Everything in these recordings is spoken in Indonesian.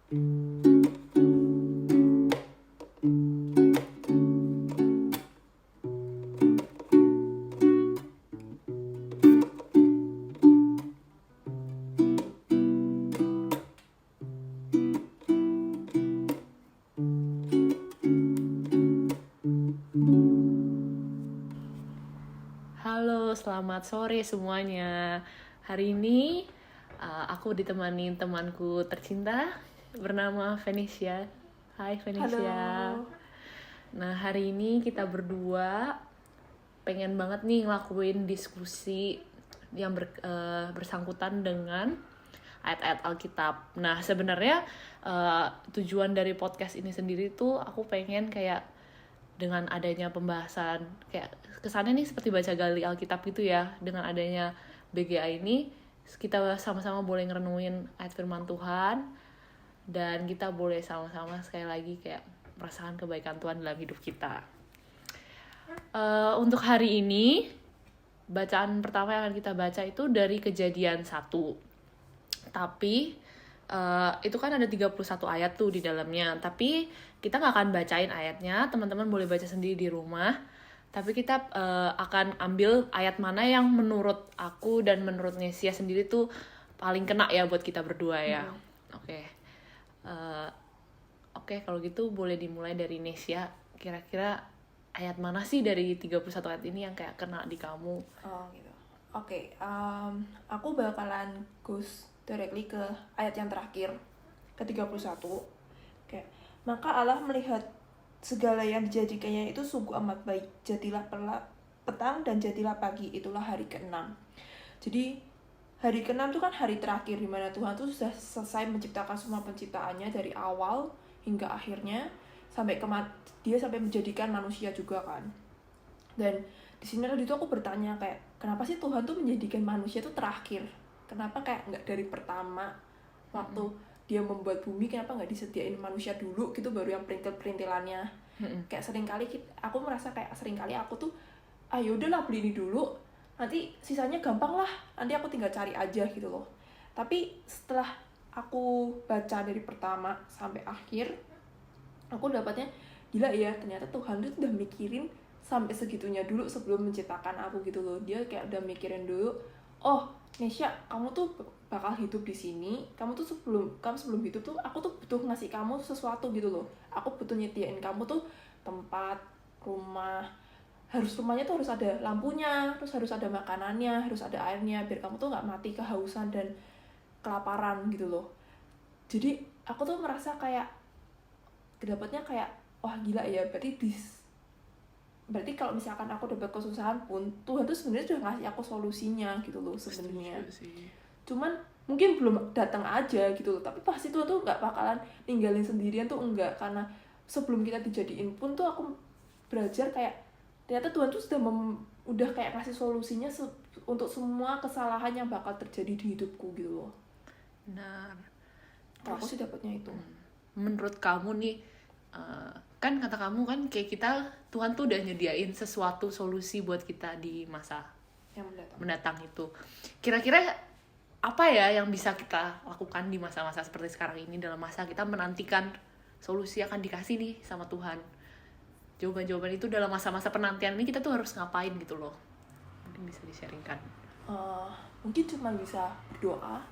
Halo, selamat sore semuanya. Hari ini aku ditemani temanku tercinta bernama Venetia. Hai Venetia. Halo. Nah, hari ini kita berdua pengen banget nih ngelakuin diskusi yang bersangkutan dengan ayat-ayat Alkitab. Nah, sebenarnya tujuan dari podcast ini sendiri tuh aku pengen kayak dengan adanya pembahasan kayak kesannya nih seperti baca gali Alkitab gitu ya. Dengan adanya BGA ini kita sama-sama boleh ngerenungin ayat firman Tuhan dan kita boleh sama-sama sekali lagi kayak merasakan kebaikan Tuhan dalam hidup kita. Untuk hari ini bacaan pertama yang akan kita baca itu dari Kejadian 1. Tapi itu kan ada 31 ayat tuh di dalamnya. Tapi kita nggak akan bacain ayatnya, teman-teman boleh baca sendiri di rumah. Tapi kita akan ambil ayat mana yang menurut aku dan menurut Nesia sendiri tuh paling kena ya buat kita berdua ya. Oke, kalau gitu boleh dimulai dari Nesia. Kira-kira ayat mana sih dari 31 ayat ini yang kayak kena di kamu? Oh gitu. Oke, aku bakalan goes directly ke ayat yang terakhir, ke 31. Kayak, maka Allah melihat segala yang dijadikannya itu sungguh amat baik. Jadilah petang dan jadilah pagi, itulah hari ke-6. Jadi hari ke-6 itu kan hari terakhir di mana Tuhan tuh sudah selesai menciptakan semua penciptaannya dari awal hingga akhirnya sampai dia sampai menjadikan manusia juga kan. Dan di sini tadi tuh aku bertanya kayak kenapa sih Tuhan tuh menjadikan manusia tuh terakhir? Kenapa kayak nggak dari pertama waktu dia membuat bumi, kenapa nggak disediain manusia dulu gitu baru yang perintil-perintilannya? Kayak aku merasa kayak seringkali aku tuh ayo udahlah beli ini dulu, nanti sisanya gampang lah, nanti aku tinggal cari aja gitu loh. Tapi setelah aku baca dari pertama sampai akhir, aku dapatnya gila ya, ternyata Tuhan tuh udah mikirin sampai segitunya dulu sebelum menciptakan aku gitu loh. Dia kayak udah mikirin dulu, oh Nesya, kamu tuh bakal hidup di sini, kamu sebelum hidup tuh aku tuh butuh ngasih kamu sesuatu gitu loh. Aku butuh nyediain kamu tuh tempat, rumah, rumahnya tuh harus ada lampunya, terus harus ada makanannya, harus ada airnya, biar kamu tuh nggak mati kehausan dan kelaparan gitu loh. Jadi aku tuh merasa kayak kedapatnya kayak wah gila ya, berarti kalau misalkan aku dapat kesusahan pun Tuhan tuh sebenarnya udah ngasih aku solusinya gitu loh sebenarnya. Cuman mungkin belum datang aja gitu loh, tapi pasti Tuhan tuh nggak bakalan ninggalin sendirian tuh, enggak. Karena sebelum kita dijadiin pun tuh aku belajar kayak ternyata Tuhan tuh udah kayak ngasih solusinya untuk semua kesalahan yang bakal terjadi di hidupku gitu loh. Benar. Kalau aku sih dapatnya itu. Menurut kamu nih, kan kata kamu kan kayak kita Tuhan tuh udah nyediain sesuatu solusi buat kita di masa yang mendatang itu. Kira-kira apa ya yang bisa kita lakukan di masa-masa seperti sekarang ini, dalam masa kita menantikan solusi akan dikasih nih sama Tuhan? Jawaban-jawaban itu dalam masa-masa penantian ini kita tuh harus ngapain gitu loh? Mungkin bisa di-sharingkan. Mungkin cuma bisa berdoa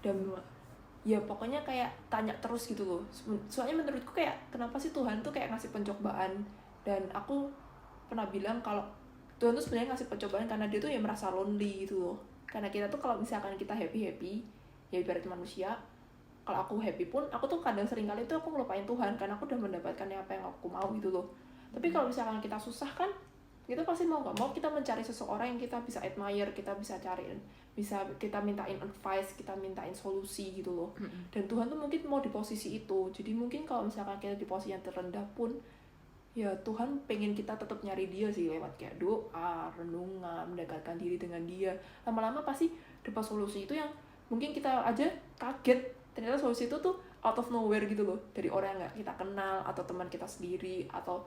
dan ya pokoknya kayak tanya terus gitu loh. Soalnya menurutku kayak kenapa sih Tuhan tuh kayak ngasih pencobaan, dan aku pernah bilang kalau Tuhan tuh sebenarnya ngasih pencobaan karena dia tuh ya merasa lonely gitu loh. Karena kita tuh kalau misalkan kita happy ya ibarat manusia, kalau aku happy pun aku tuh kadang seringkali tuh aku ngelupain Tuhan karena aku udah mendapatkan apa yang aku mau gitu loh. Tapi kalau misalkan kita susah kan, kita pasti mau nggak mau kita mencari seseorang yang kita bisa admire, kita bisa cariin, bisa kita mintain advice, kita mintain solusi gitu loh. Dan Tuhan tuh mungkin mau di posisi itu. Jadi mungkin kalau misalkan kita di posisi yang terendah pun ya Tuhan pengen kita tetap nyari dia sih, lewat kayak doa, renungan, mendekatkan diri dengan dia. Lama-lama pasti dapat solusi itu yang mungkin kita aja kaget, ternyata solusi itu tuh out of nowhere gitu loh, dari orang yang nggak kita kenal atau teman kita sendiri atau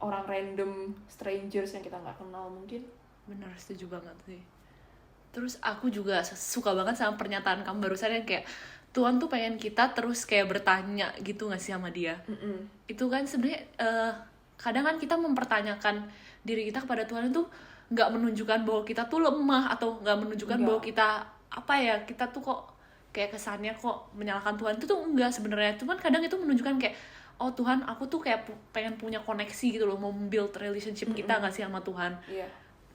orang random, strangers yang kita nggak kenal mungkin. Benar, setuju banget sih. Terus aku juga suka banget sama pernyataan kamu barusan yang kayak Tuhan tuh pengen kita terus kayak bertanya gitu nggak sih sama Dia. Itu kan sebenarnya kadang kan kita mempertanyakan diri kita kepada Tuhan itu nggak menunjukkan bahwa kita tuh lemah atau nggak menunjukkan bahwa kita apa ya, kita tuh kok kayak kesannya kok menyalahkan Tuhan. Itu tuh enggak sebenarnya, cuman kadang itu menunjukkan kayak oh Tuhan, aku tuh kayak pengen punya koneksi gitu loh, mau build relationship kita nggak sih sama Tuhan.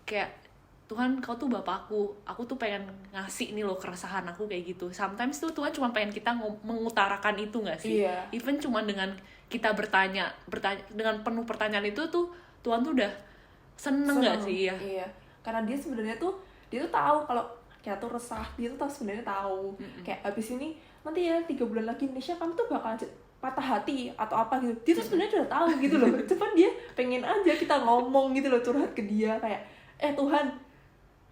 Kayak Tuhan, kau tuh bapakku, aku tuh pengen ngasih nih loh keresahan aku kayak gitu. Sometimes tuh Tuhan cuma pengen kita mengutarakan itu nggak sih? Even cuma dengan kita bertanya dengan penuh pertanyaan itu tuh Tuhan tuh udah seneng nggak sih? Iya, karena dia sebenarnya tuh tahu kalau kita tuh resah, dia tuh sebenarnya tahu. Kayak habis ini nanti ya 3 bulan lagi Indonesia kamu tuh bakal patah hati atau apa gitu, dia tuh sebenarnya udah tahu gitu loh. Cuman dia pengen aja kita ngomong gitu loh, curhat ke dia kayak Tuhan,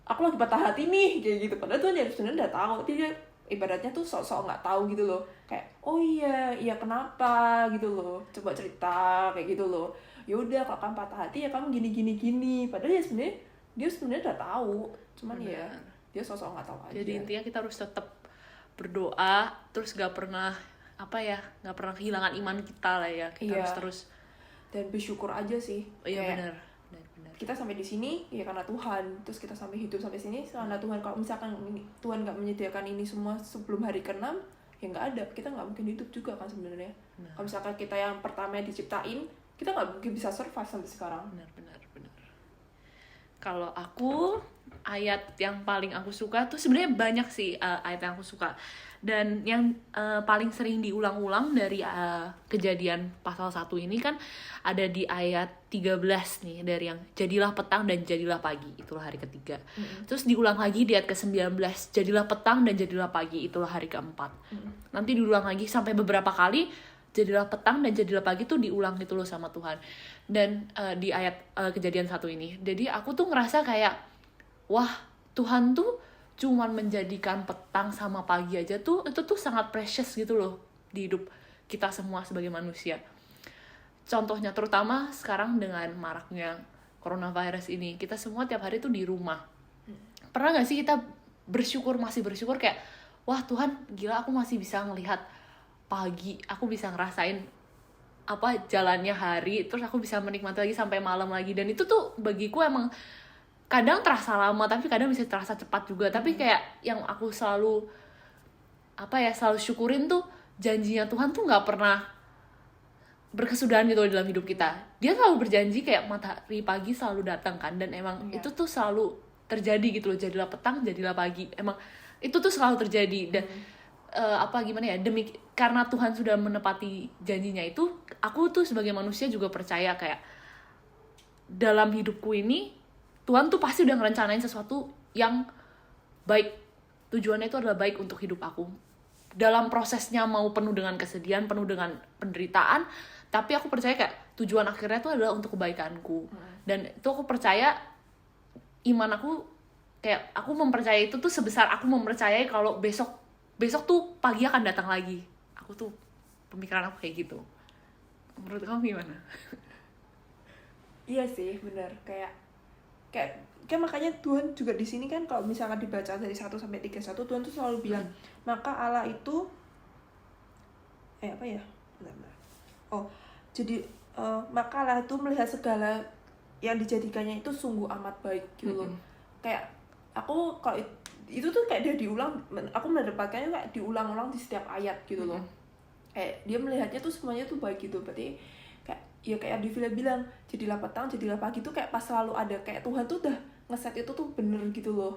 aku lagi patah hati nih kayak gitu. Padahal Tuhan sebenarnya udah tahu, tapi dia ibaratnya tuh sok-sok nggak tahu gitu loh, kayak oh iya kenapa gitu loh, coba cerita kayak gitu loh. Ya udah kalau kamu patah hati ya kamu gini. Padahal ya sebenarnya dia udah tahu, cuman ya dia sosok nggak tahu aja. Jadi intinya kita harus tetap berdoa, terus nggak pernah kehilangan iman kita lah ya. Kita harus terus dan bersyukur aja sih. Iya benar. Kita sampai di sini ya karena Tuhan, terus kita sampai hidup sampai sini karena Tuhan. Kalau misalkan Tuhan nggak menyediakan ini semua sebelum hari ke-6 ya nggak ada, kita nggak mungkin hidup juga kan sebenarnya. Kalau misalkan kita yang pertama diciptain, kita nggak mungkin bisa survive sampai sekarang. Benar. Kalau aku, ayat yang paling aku suka tuh sebenarnya banyak sih ayat yang aku suka. Dan yang paling sering diulang-ulang dari Kejadian pasal 1 ini kan ada di ayat 13 nih, dari yang jadilah petang dan jadilah pagi, itulah hari ketiga. Terus diulang lagi di ayat ke-19, jadilah petang dan jadilah pagi, itulah hari keempat. Nanti diulang lagi sampai beberapa kali, jadilah petang dan jadilah pagi tuh diulang gitu loh sama Tuhan. Dan di ayat Kejadian 1 ini, jadi aku tuh ngerasa kayak wah, Tuhan tuh cuman menjadikan petang sama pagi aja tuh, itu tuh sangat precious gitu loh di hidup kita semua sebagai manusia. Contohnya terutama sekarang dengan maraknya coronavirus ini, kita semua tiap hari tuh di rumah. Pernah gak sih kita masih bersyukur kayak wah Tuhan, gila aku masih bisa ngelihat pagi, aku bisa ngerasain jalannya hari, terus aku bisa menikmati lagi sampai malam lagi. Dan itu tuh bagiku emang kadang terasa lama, tapi kadang bisa terasa cepat juga. Tapi kayak yang aku selalu syukurin tuh janjinya Tuhan tuh nggak pernah berkesudahan gitu dalam hidup kita. Dia selalu berjanji kayak matahari pagi selalu datang kan, dan emang itu tuh selalu terjadi gitu loh. Jadilah petang, jadilah pagi, emang itu tuh selalu terjadi. Dan karena Tuhan sudah menepati janjinya itu, aku tuh sebagai manusia juga percaya kayak dalam hidupku ini Tuhan tuh pasti udah ngerencanain sesuatu yang baik. Tujuannya itu adalah baik untuk hidup aku. Dalam prosesnya mau penuh dengan kesedihan, penuh dengan penderitaan, tapi aku percaya kayak tujuan akhirnya itu adalah untuk kebaikanku. Dan itu aku percaya, iman aku kayak aku mempercayai itu tuh sebesar aku mempercayai kalau besok tuh pagi akan datang lagi. Aku tuh pemikiran aku kayak gitu. Menurut kamu gimana? Iya sih, benar. Kayak makanya Tuhan juga di sini kan kalau misalkan dibaca dari 1 sampai 31, Tuhan tuh selalu bilang, maka Allah itu maka Allah itu melihat segala yang dijadikannya itu sungguh amat baik gitu loh. Kayak aku kalau itu tuh kayak dia diulang, aku mendapatkannya kayak diulang-ulang di setiap ayat gitu loh. Kayak dia melihatnya tuh semuanya tuh baik gitu. Berarti kayak Divila bilang, jadilah petang, jadilah pagi tuh kayak pas selalu ada, kayak Tuhan tuh udah ngeset itu tuh bener gitu loh.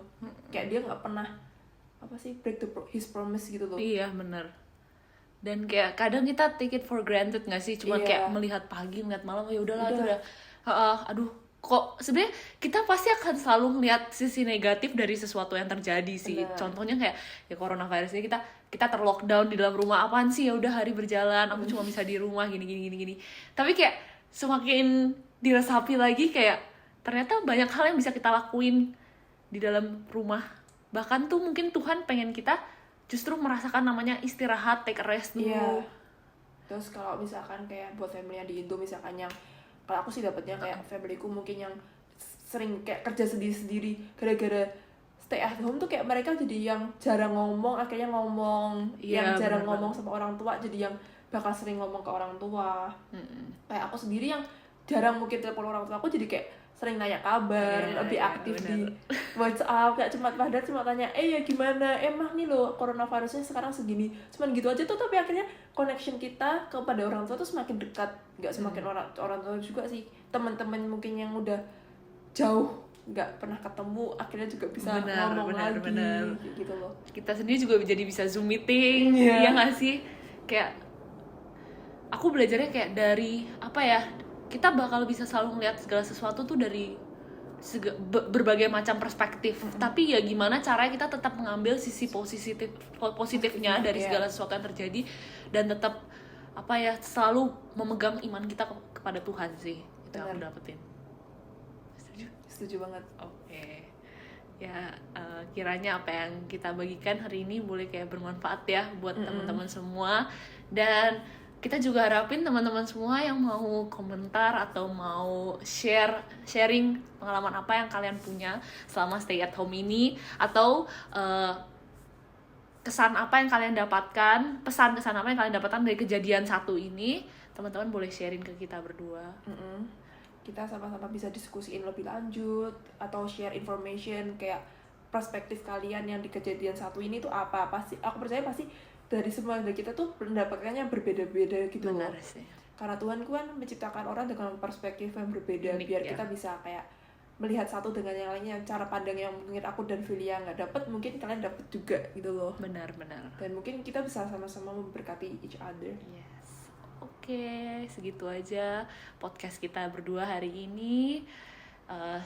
Kayak dia nggak pernah break his promise gitu loh. Iya bener. Dan kayak kadang kita take it for granted nggak sih, cuma kayak melihat pagi, melihat malam, ya udahlah itu udah aduh, kok sebenarnya kita pasti akan selalu melihat sisi negatif dari sesuatu yang terjadi sih. Contohnya kayak ya coronavirus ini, kita terlockdown di dalam rumah, apaan sih, ya udah hari berjalan, aku cuma bisa di rumah gini. Tapi kayak semakin diresapi lagi, kayak ternyata banyak hal yang bisa kita lakuin di dalam rumah. Bahkan tuh mungkin Tuhan pengen kita justru merasakan namanya istirahat, take a rest dulu. Terus kalau misalkan kayak buat family yang di Indo misalkan, yang kalau aku sih dapetnya kayak familyku mungkin yang sering kayak kerja sendiri-sendiri gara-gara stay at home tuh kayak mereka jadi yang jarang ngomong, akhirnya ngomong, yang Iya, jarang bener ngomong sama orang tua jadi yang bakal sering ngomong ke orang tua. Kayak aku sendiri yang jarang mungkin telepon orang tua aku, jadi kayak sering nanya kabar, Iya, lebih iya, aktif bener. di WhatsApp, kayak padahal cuma tanya ya gimana, emang nih loh coronavirusnya sekarang segini, cuman gitu aja tuh. Tapi akhirnya connection kita kepada orang tua tuh semakin dekat, nggak semakin orang tua juga sih, teman-teman mungkin yang udah jauh nggak pernah ketemu akhirnya juga bisa ngomong lagi kayak gitu loh. Kita sendiri juga jadi bisa Zoom meeting, Iya. ya nggak sih? Kayak aku belajarnya kayak dari apa ya, kita bakal bisa selalu ngeliat segala sesuatu tuh dari berbagai macam perspektif. Tapi ya gimana caranya kita tetap mengambil sisi positifnya dari segala sesuatu yang terjadi, dan tetap apa ya, selalu memegang iman kita kepada Tuhan sih. Itu yang aku dapetin. Setuju banget. Oke. Ya, kiranya apa yang kita bagikan hari ini boleh kayak bermanfaat ya buat teman-teman semua. Dan kita juga harapin teman-teman semua yang mau komentar atau mau sharing pengalaman apa yang kalian punya selama stay at home ini, atau kesan apa yang kalian dapatkan, pesan-kesan apa yang kalian dapatkan dari kejadian satu ini, teman-teman boleh sharing ke kita berdua. Kita sama-sama bisa diskusiin lebih lanjut atau share information kayak perspektif kalian yang di kejadian satu ini tuh apa. Pasti aku percaya pasti dari semua dari kita tuh pendapatnya berbeda-beda gitu. Benar sih. Karena Tuhan kan menciptakan orang dengan perspektif yang berbeda. Unik, biar ya. kita bisa kayak melihat satu dengan yang lainnya. Cara pandang yang mungkin aku dan Filia nggak dapat, mungkin kalian dapat juga gitu loh. Benar. Dan mungkin kita bisa sama-sama memberkati each other. Yes. Oke, segitu aja podcast kita berdua hari ini.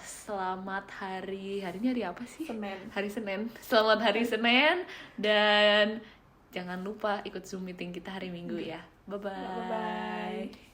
Selamat hari ini hari apa sih? Senin. Hari Senin. Selamat hari Senin, dan jangan lupa ikut Zoom meeting kita hari Minggu ya. Bye-bye. Bye-bye.